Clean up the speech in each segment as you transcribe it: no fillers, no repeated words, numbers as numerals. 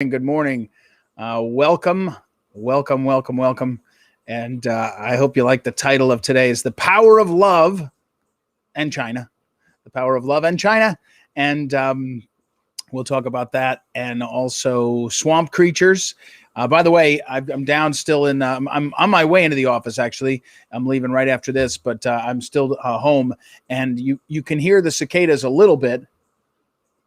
Good morning. Welcome, welcome, welcome, welcome. And I hope you like the title of today is The Power of Love and China. The Power of Love and China. And we'll talk about that and also swamp creatures. By the way, I'm down still in, I'm on my way into the office, actually. I'm leaving right after this, but I'm still home. And you can hear the cicadas a little bit.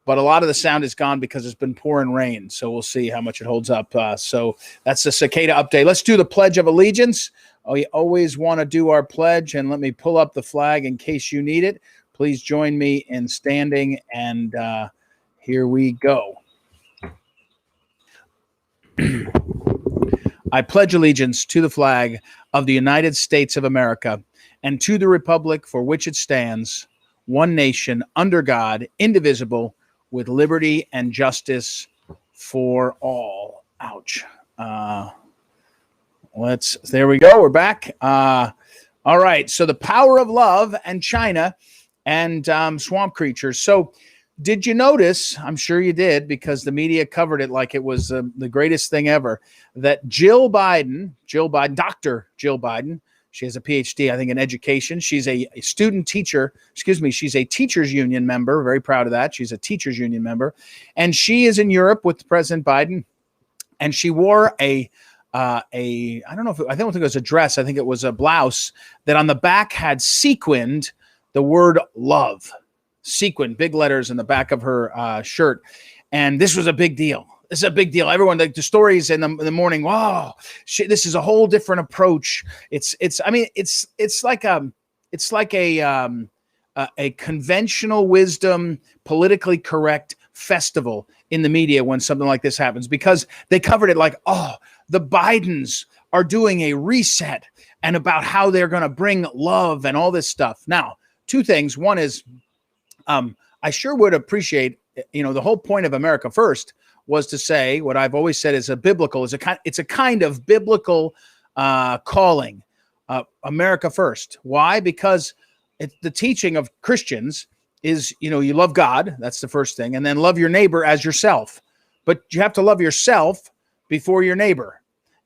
But a lot of the sound is gone because it's been pouring rain. So we'll see how much it holds up. So that's the cicada update. Let's do the Pledge of Allegiance. We always want to do our pledge. And let me pull up the flag in case you need it. Please join me in standing. And here we go. I pledge allegiance to the flag of the United States of America and to the republic for which it stands, one nation, under God, indivisible, with liberty and justice for all. Ouch. There we go. We're back. All right. So the power of love and China and swamp creatures. So did you notice, I'm sure you did, because the media covered it like it was the greatest thing ever, that Dr. Jill Biden, she has a PhD, I think, in education. She's a student teacher. She's a teachers union member. Very proud of that. She's a teachers union member. And she is in Europe with President Biden. And she wore I don't think it was a dress. I think it was a blouse that on the back had sequin'd the word love. Sequin'd, big letters in the back of her shirt. And this was a big deal. This is a big deal. Everyone, the stories in the morning. Wow, this is a whole different approach. It's like a conventional wisdom, politically correct festival in the media when something like this happens, because they covered it like, oh, the Bidens are doing a reset and about how they're going to bring love and all this stuff. Now, two things. One is, I sure would appreciate, the whole point of America First was to say what I've always said is it's a kind of biblical calling, America First. Why? Because the teaching of Christians is, you love God. That's the first thing. And then love your neighbor as yourself. But you have to love yourself before your neighbor.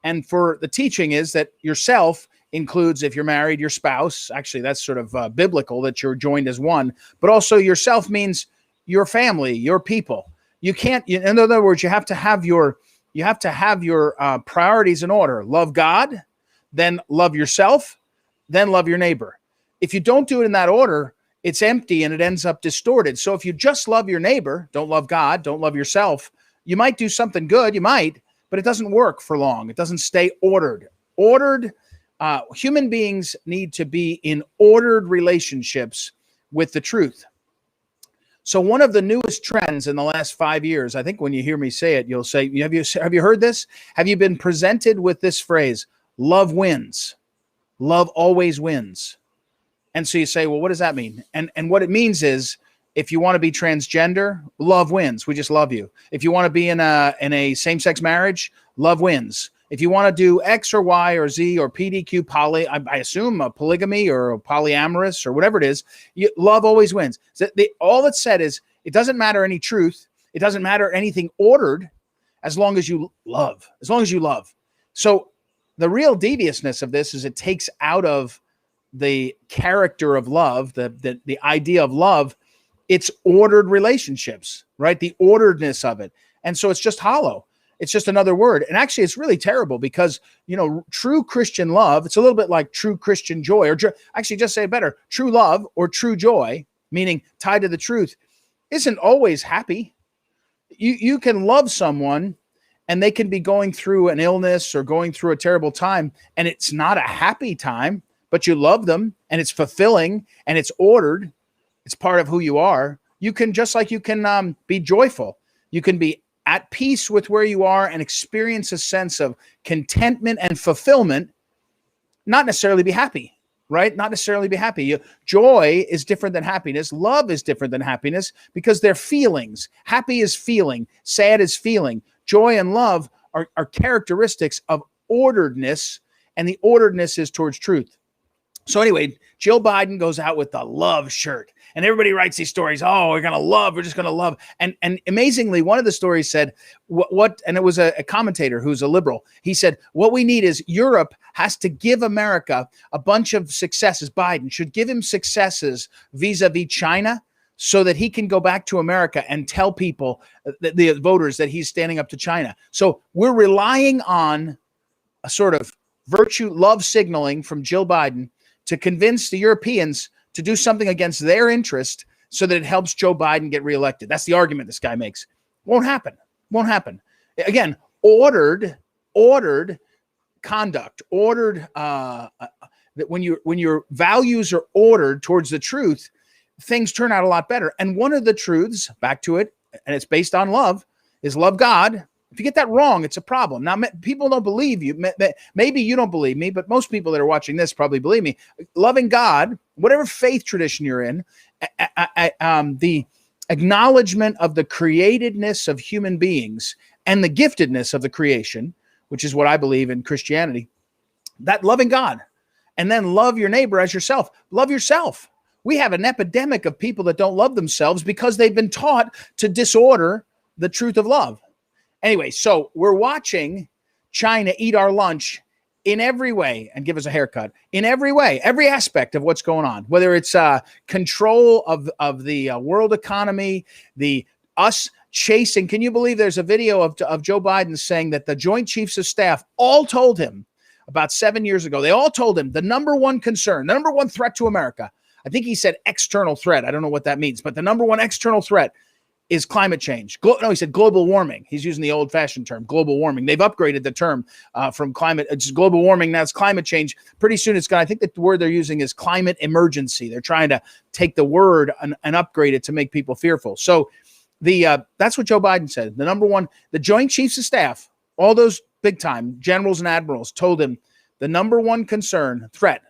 And for the teaching is that yourself includes, if you're married, your spouse. Actually, that's sort of biblical that you're joined as one. But also yourself means your family, your people. You can't, in other words, you have to have your priorities in order. Love God, then love yourself, then love your neighbor. If you don't do it in that order, it's empty and it ends up distorted. So if you just love your neighbor, don't love God, don't love yourself, you might do something good, but it doesn't work for long. It doesn't stay ordered. Human beings need to be in ordered relationships with the truth. So one of the newest trends in the last 5 years, I think when you hear me say it, you'll say, have you heard this? Have you been presented with this phrase, love wins? Love always wins. And so you say, well, what does that mean? And what it means is, if you want to be transgender, love wins. We just love you. If you want to be in a same-sex marriage, love wins. If you want to do X or Y or Z or PDQ, I assume a polygamy or a polyamorous or whatever it is, love always wins. So all it said is, it doesn't matter any truth. It doesn't matter anything ordered as long as you love. So the real deviousness of this is it takes out of the character of love, the idea of love, it's ordered relationships, right? The orderedness of it. And so it's just hollow. It's just another word. And actually, it's really terrible because, true Christian love, it's a little bit like true Christian joy, or actually just say it better, true love or true joy, meaning tied to the truth, isn't always happy. You can love someone and they can be going through an illness or going through a terrible time, and it's not a happy time, but you love them and it's fulfilling and it's ordered. It's part of who you are. You can, just like you can be joyful. You can be at peace with where you are and experience a sense of contentment and fulfillment, not necessarily be happy, right? Not necessarily be happy. Joy is different than happiness. Love is different than happiness because they're feelings. Happy is feeling. Sad is feeling. Joy and love are characteristics of orderedness, and the orderedness is towards truth. So anyway, Jill Biden goes out with the love shirt. And everybody writes these stories. Oh, we're just going to love. And amazingly, one of the stories said and it was a commentator who's a liberal. He said, what we need is Europe has to give America a bunch of successes. Biden should give him successes vis-a-vis China, so that he can go back to America and tell people, the voters, that he's standing up to China. So we're relying on a sort of virtue love signaling from Jill Biden to convince the Europeans to do something against their interest so that it helps Joe Biden get reelected. That's the argument this guy makes. Won't happen. Again, ordered conduct, that when your values are ordered towards the truth, things turn out a lot better. And one of the truths, back to it, and it's based on love, is love God. If you get that wrong, it's a problem. Now, people don't believe you. Maybe you don't believe me, but most people that are watching this probably believe me. Loving God, whatever faith tradition you're in, the acknowledgement of the createdness of human beings and the giftedness of the creation, which is what I believe in Christianity, that loving God, and then love your neighbor as yourself. Love yourself. We have an epidemic of people that don't love themselves because they've been taught to disorder the truth of love. Anyway, so we're watching China eat our lunch in every way and give us a haircut in every way, every aspect of what's going on, whether it's control of the world economy, us chasing. Can you believe there's a video of Joe Biden saying that the Joint Chiefs of Staff all told him about 7 years ago, they all told him the number one concern, the number one threat to America, I think he said external threat. I don't know what that means, but the number one external threat is climate change. No, he said global warming. He's using the old-fashioned term, global warming. They've upgraded the term from climate. It's global warming. Now it's climate change. Pretty soon it's going to, I think the word they're using is climate emergency. They're trying to take the word and upgrade it to make people fearful. So that's what Joe Biden said. The number one, the Joint Chiefs of Staff, all those big-time generals and admirals told him the number one threat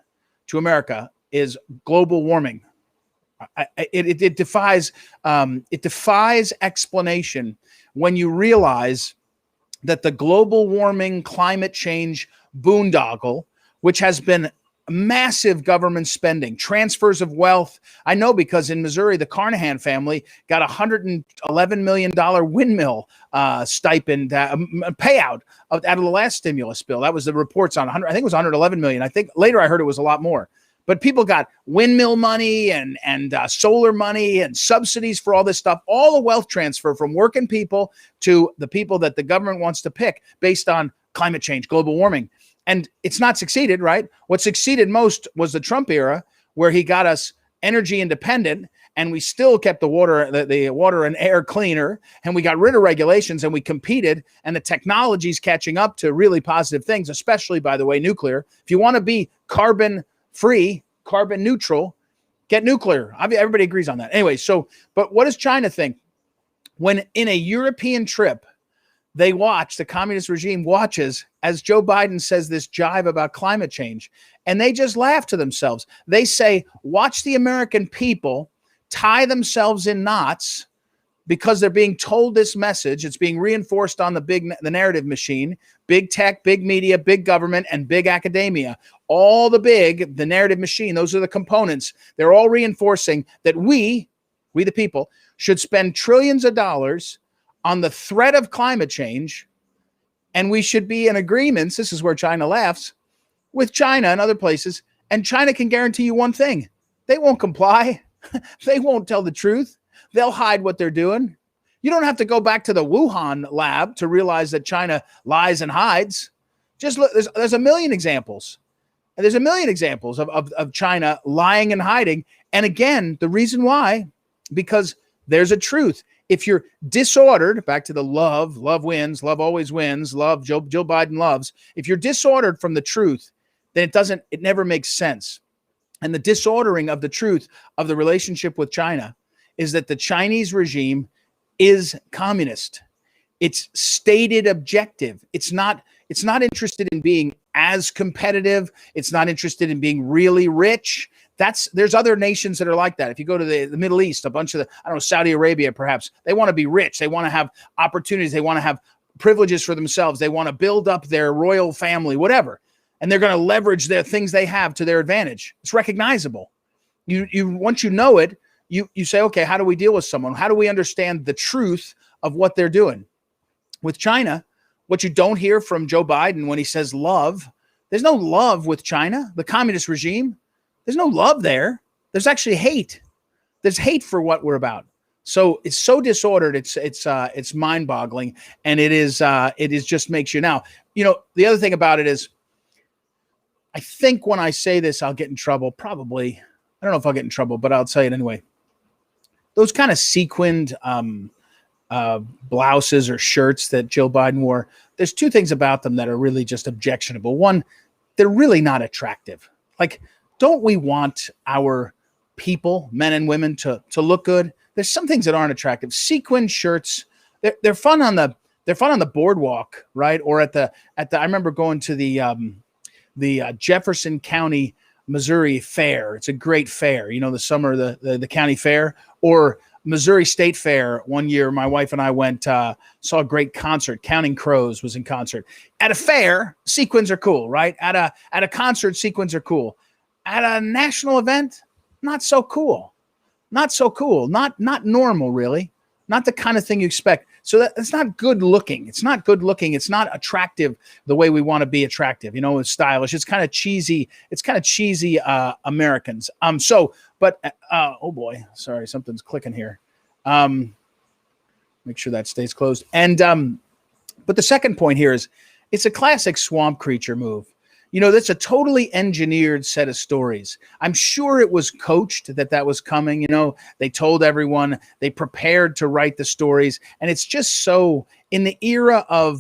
to America is global warming. It defies explanation when you realize that the global warming climate change boondoggle, which has been massive government spending, transfers of wealth. I know because in Missouri, the Carnahan family got $111 million windmill stipend payout out of the last stimulus bill. That was the reports on 100. I think it was 111 million. I think later I heard it was a lot more. But people got windmill money and solar money and subsidies for all this stuff, all the wealth transfer from working people to the people that the government wants to pick based on climate change, global warming. And it's not succeeded, right? What succeeded most was the Trump era, where he got us energy independent, and we still kept the water and air cleaner, and we got rid of regulations, and we competed, and the technology's catching up to really positive things, especially, by the way, nuclear. If you want to be carbon-free, carbon neutral, get nuclear. Everybody agrees on that. Anyway, but what does China think? When in a European trip, the communist regime watches as Joe Biden says this jive about climate change, and they just laugh to themselves. They say, watch the American people tie themselves in knots because they're being told this message. It's being reinforced on the narrative machine, big tech, big media, big government, and big academia. All the narrative machine, those are the components. They're all reinforcing that we the people, should spend trillions of dollars on the threat of climate change, and we should be in agreements, this is where China laughs, with China and other places, and China can guarantee you one thing: they won't comply. They won't tell the truth. They'll hide what they're doing. You don't have to go back to the Wuhan lab to realize that China lies and hides. Just look, there's a million examples. And there's a million examples of China lying and hiding. And again, the reason why, because there's a truth. If you're disordered, back to the love wins, love always wins, love, Joe Biden loves. If you're disordered from the truth, then it never makes sense. And the disordering of the truth of the relationship with China is that the Chinese regime is communist. It's stated objective. It's not interested in being as competitive. It's not interested in being really rich. There's other nations that are like that. If you go to the Middle East, a bunch of Saudi Arabia, perhaps, they want to be rich. They want to have opportunities. They want to have privileges for themselves. They want to build up their royal family, whatever. And they're going to leverage their things they have to their advantage. It's recognizable. You once you know it, you say, okay, how do we deal with someone? How do we understand the truth of what they're doing? With China, what you don't hear from Joe Biden when he says love, there's no love with China, the communist regime. There's no love there. There's actually hate. There's hate for what we're about. So it's so disordered. It's mind-boggling, and it is just makes you now. The other thing about it is, I think when I say this, I'll get in trouble. Probably, I don't know if I'll get in trouble, but I'll tell you it anyway. Those kind of sequined blouses or shirts that Jill Biden wore, there's two things about them that are really just objectionable. One, they're really not attractive. Like, don't we want our people, men and women, to look good? There's some things that aren't attractive. Sequin shirts, they're fun on the boardwalk, right? Or at the I remember going to the Jefferson County, Missouri Fair. It's a great fair, the summer, the county fair, or Missouri State Fair. One year, my wife and I went, saw a great concert. Counting Crows was in concert. At a fair, sequins are cool, right? At a concert, sequins are cool. At a national event, not so cool. Not so cool. Not normal, really. Not the kind of thing you expect. So that's not good looking. It's not good looking. It's not attractive the way we want to be attractive. It's stylish. It's kind of cheesy. It's kind of cheesy Americans. Oh boy, sorry, something's clicking here. Make sure that stays closed. And but the second point here is, it's a classic swamp creature move. That's a totally engineered set of stories. I'm sure it was coached that was coming. They told everyone, they prepared to write the stories. And it's just so, in the era of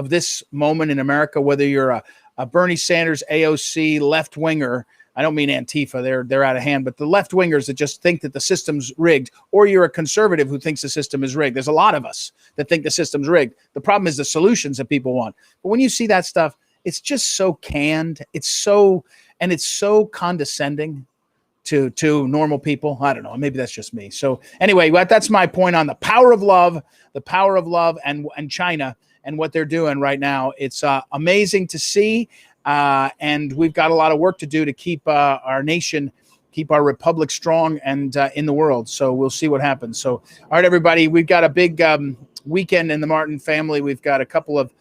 this moment in America, whether you're a Bernie Sanders, AOC, left winger, I don't mean Antifa, they're out of hand, but the left wingers that just think that the system's rigged, or you're a conservative who thinks the system is rigged. There's a lot of us that think the system's rigged. The problem is the solutions that people want. But when you see that stuff, it's just so canned. It's so condescending to normal people. I don't know. Maybe that's just me. So anyway, that's my point on the power of love and China and what they're doing right now. It's amazing to see. And we've got a lot of work to do to keep our nation, keep our republic strong and in the world. So we'll see what happens. So, all right, everybody, we've got a big weekend in the Martin family. We've got a couple of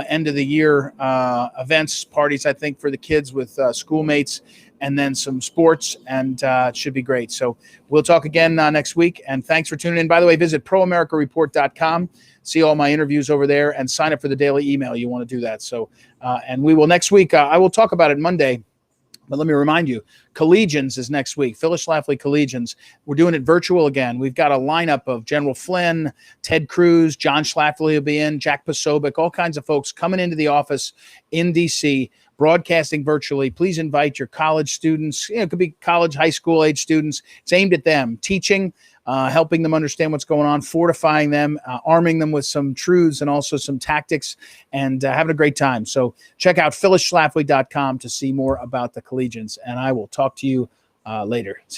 end of the year events, parties, I think, for the kids with schoolmates, and then some sports, and it should be great. So we'll talk again next week, and thanks for tuning in. By the way, visit proamericareport.com, see all my interviews over there, and sign up for the daily email. You want to do that. So, and we will next week, I will talk about it Monday. But let me remind you, Collegians is next week. Phyllis Schlafly Collegians. We're doing it virtual again. We've got a lineup of General Flynn, Ted Cruz, John Schlafly will be in, Jack Posobiec, all kinds of folks coming into the office in D.C., broadcasting virtually. Please invite your college students. It could be college, high school age students. It's aimed at them, teaching, helping them understand what's going on, fortifying them, arming them with some truths and also some tactics, and having a great time. So check out phyllisschlafly.com to see more about the Collegians, and I will talk to you later.